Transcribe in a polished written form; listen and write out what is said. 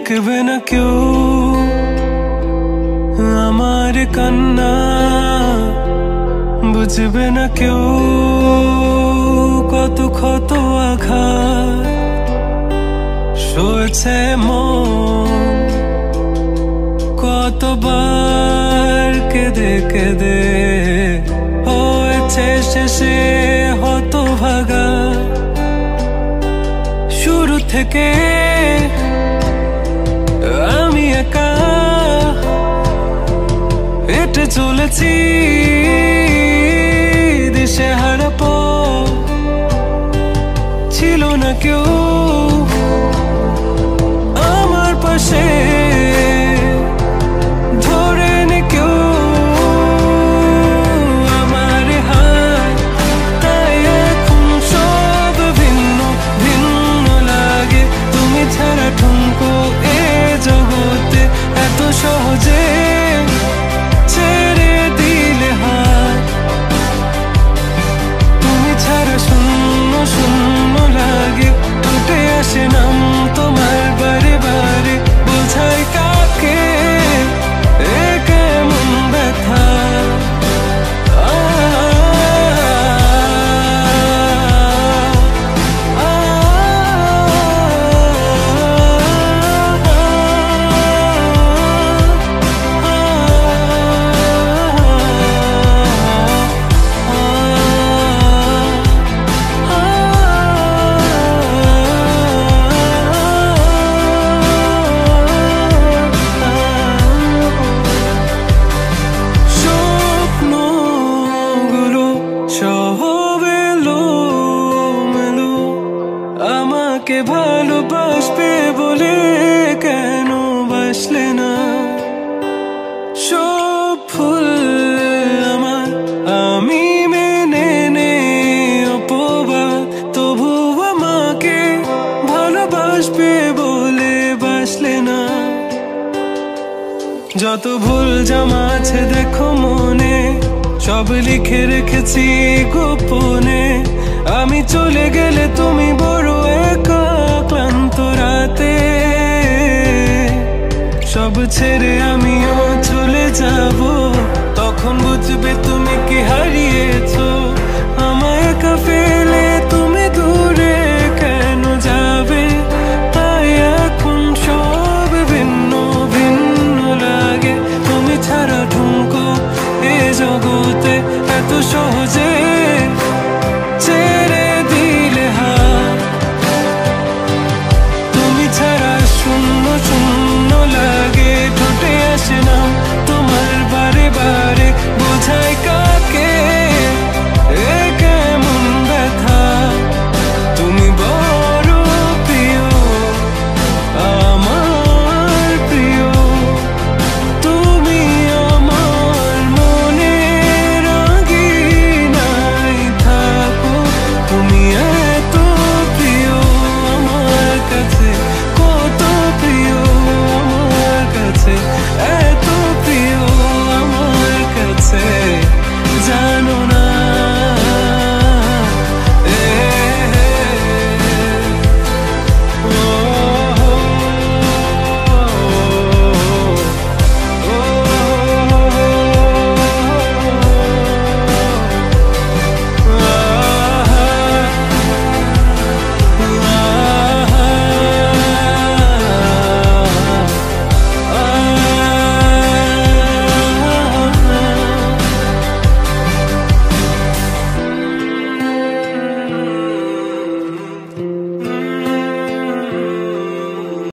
দেখবে না কেউ আমার কান্না, বুঝবে না কেউ কত ক্ষত আঘাত সয়েছে মন, কতবার কেঁদে কেঁদে হয়েছে শেষে হতভাগা। শুরু থেকে আমি একা হেঁটে চলেছি দিশেহারা পথ, ছিল না কেউ আমার পাশে ধরে নে কেউ আমার হাত, তাই এখন সব ভিন্ন ভিন্ন লাগে। তুমি ছাড়া ঠুনকো এ জগতে এত সহজে ছেড়ে দিলে হাত, তুমি ছাড়া শূন্য শূন্য লাগে। টুটে আসে নাম তোমার বারে বারে, বোঝাই কাকে এ কেমন ব্যথা। আমাকে ভালোবাসবে বলে কেন বাসলে না? সব ফুল আমার আমি মেনে নে অপবাদ, তবু আমাকে ভালোবাসবে বলে বাসলে না। যত ভুল জমা আছে দেখো মনে, সব লিখে রেখেছি গোপনে। আমি চলে গেলে তুমি বড় একা ক্লান্ত রাতে, সব ছেড়ে আমিও চলে যাব। তখন বুঝবে তুমি কি হারিয়েছো, আমায় একা ফেলে